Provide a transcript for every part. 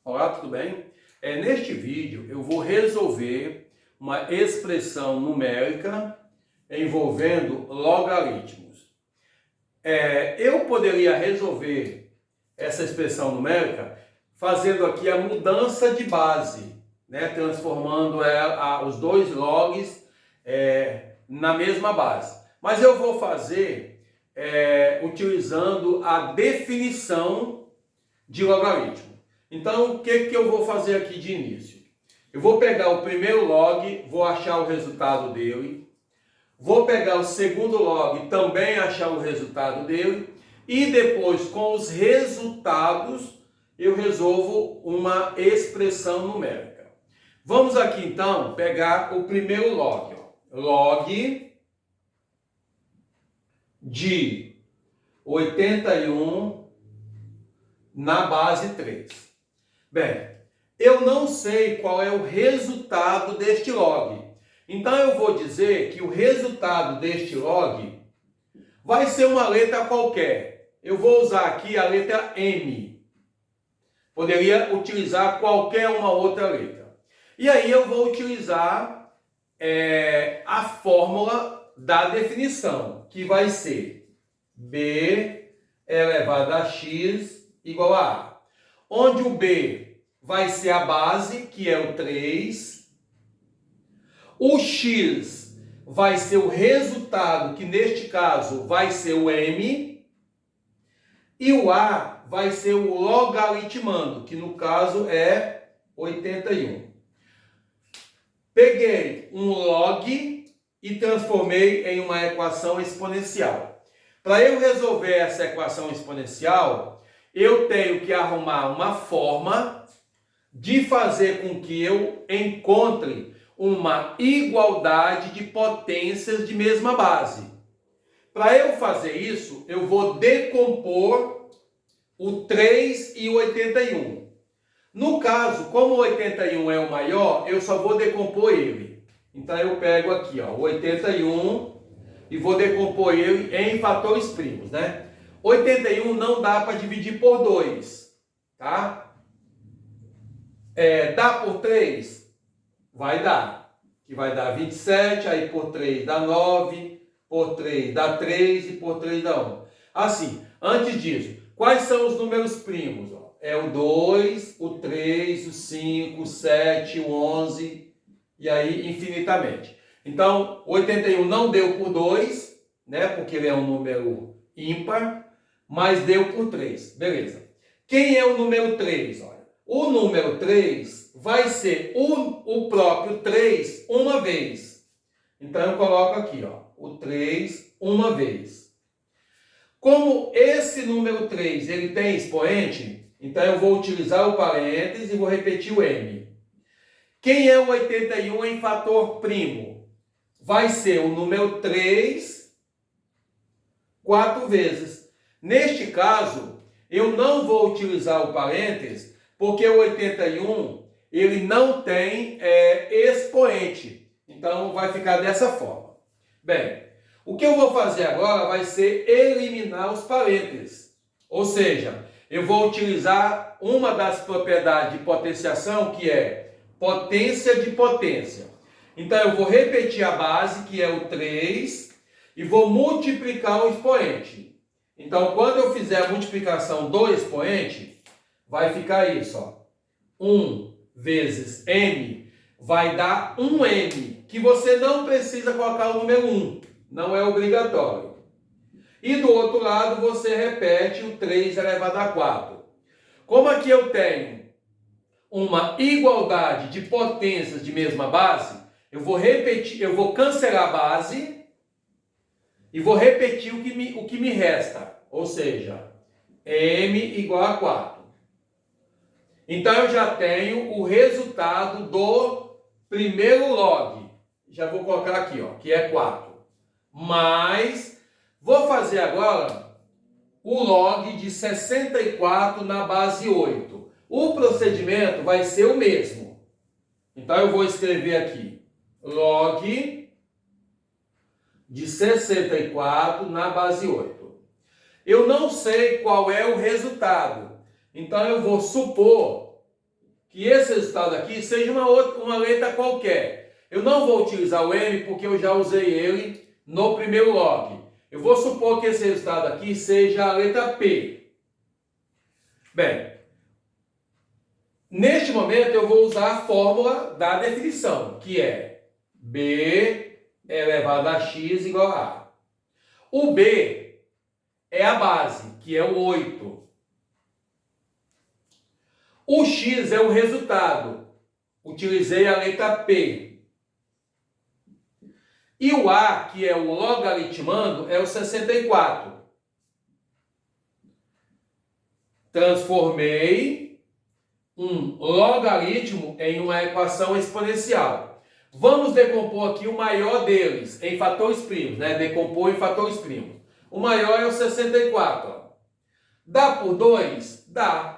Olá, tudo bem? Neste vídeo eu vou resolver uma expressão numérica envolvendo logaritmos. Eu poderia resolver essa expressão numérica fazendo aqui a mudança de base, né? Transformando os dois logs na mesma base. Mas eu vou fazer utilizando a definição de logaritmo. Então, o que eu vou fazer aqui de início? Eu vou pegar o primeiro log, vou achar o resultado dele. Vou pegar o segundo log, também achar o resultado dele. E depois, com os resultados, eu resolvo uma expressão numérica. Vamos aqui, então, pegar o primeiro log. Log de 81 na base 3. Bem, eu não sei qual é o resultado deste log. Então eu vou dizer que o resultado deste log vai ser uma letra qualquer. Eu vou usar aqui a letra M. Poderia utilizar qualquer uma outra letra. E aí eu vou utilizar a fórmula da definição, que vai ser B elevado a x igual a A. Onde o B vai ser a base, que é o 3. O x vai ser o resultado, que neste caso vai ser o M. E o A vai ser o logaritmando, que no caso é 81. Peguei um log e transformei em uma equação exponencial. Para eu resolver essa equação exponencial, eu tenho que arrumar uma forma de fazer com que eu encontre uma igualdade de potências de mesma base. Para eu fazer isso, eu vou decompor o 3 e o 81. No caso, como o 81 é o maior, eu só vou decompor ele. Então eu pego aqui, o 81 e vou decompor ele em fatores primos, né? 81 não dá para dividir por 2, tá? Dá por 3? Vai dar. Que vai dar 27, aí por 3 dá 9, por 3 dá 3 e por 3 dá 1. Assim, antes disso, quais são os números primos? É o 2, o 3, o 5, o 7, o 11 e aí infinitamente. Então, 81 não deu por 2, né? Porque ele é um número ímpar, mas deu por 3. Beleza. Quem é o número 3? Olha, o número 3 vai ser o próprio 3 uma vez. Então eu coloco aqui, o 3 uma vez. Como esse número 3 ele tem expoente, então eu vou utilizar o parênteses e vou repetir o M. Quem é o 81 em fator primo? Vai ser o número 3 4 vezes. Neste caso, eu não vou utilizar o parênteses, porque o 81 ele não tem expoente. Então, vai ficar dessa forma. Bem, o que eu vou fazer agora vai ser eliminar os parênteses. Ou seja, eu vou utilizar uma das propriedades de potenciação, que é potência de potência. Então, eu vou repetir a base, que é o 3, e vou multiplicar o expoente. Então, quando eu fizer a multiplicação do expoente, vai ficar isso, 1 vezes m vai dar 1m, que você não precisa colocar o número 1, não é obrigatório. E do outro lado, você repete o 3 elevado a 4. Como aqui eu tenho uma igualdade de potências de mesma base, eu vou cancelar a base e vou repetir o que me resta, ou seja, m igual a 4. Então eu já tenho o resultado do primeiro log. Já vou colocar aqui, que é 4. Mas vou fazer agora o log de 64 na base 8. O procedimento vai ser o mesmo. Então eu vou escrever aqui log de 64 na base 8. Eu não sei qual é o resultado. Então eu vou supor que esse resultado aqui seja uma letra qualquer. Eu não vou utilizar o M porque eu já usei ele no primeiro log. Eu vou supor que esse resultado aqui seja a letra P. Bem, neste momento eu vou usar a fórmula da definição, que é B elevado a x igual a A. O B é a base, que é o 8. O x é o resultado. Utilizei a letra P. E o A, que é o logaritmando, é o 64. Transformei um logaritmo em uma equação exponencial. Vamos decompor aqui o maior deles em fatores primos, né? Decompor em fatores primos. O maior é o 64. Ó. Dá por 2? Dá.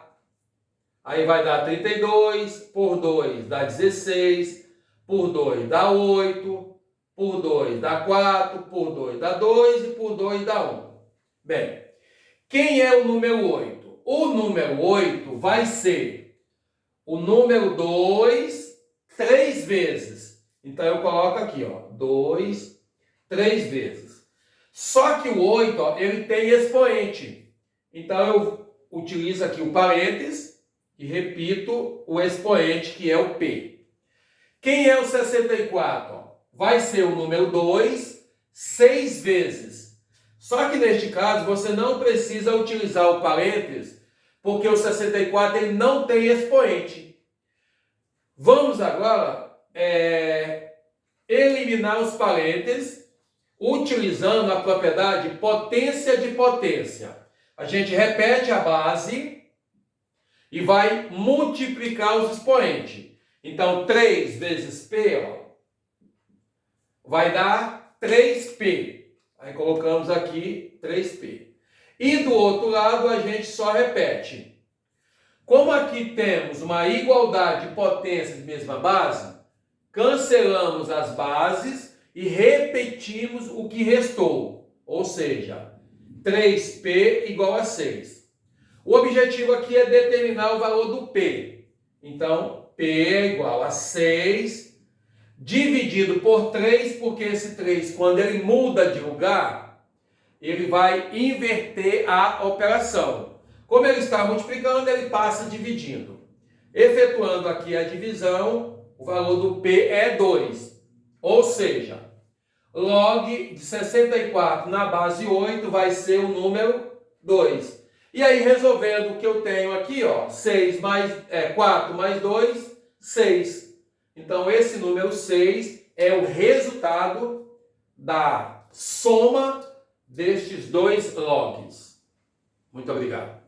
Aí vai dar 32, por 2 dá 16, por 2 dá 8, por 2 dá 4, por 2 dá 2 e por 2 dá 1. Bem, quem é o número 8? O número 8 vai ser o número 2 3 vezes. Então eu coloco aqui, ó, 2, 3 vezes. Só que o 8, ó, ele tem expoente. Então eu utilizo aqui o parênteses e repito o expoente, que é o P. Quem é o 64? Ó, vai ser o número 2, 6 vezes. Só que neste caso você não precisa utilizar o parênteses, porque o 64 ele não tem expoente. Vamos agora eliminar os parênteses utilizando a propriedade potência de potência. A gente repete a base e vai multiplicar os expoentes. Então, 3 vezes P, ó, vai dar 3P. Aí colocamos aqui 3P. E do outro lado, a gente só repete. Como aqui temos uma igualdade de potência de mesma base, cancelamos as bases e repetimos o que restou. Ou seja, 3P igual a 6. O objetivo aqui é determinar o valor do P. Então, P é igual a 6 dividido por 3, porque esse 3, quando ele muda de lugar, ele vai inverter a operação. Como ele está multiplicando, ele passa dividindo. Efetuando aqui a divisão, o valor do P é 2. Ou seja, log de 64 na base 8 vai ser o número 2. E aí, resolvendo o que eu tenho aqui, ó, 4 mais 2, 6. Então, esse número 6 é o resultado da soma destes dois logs. Muito obrigado.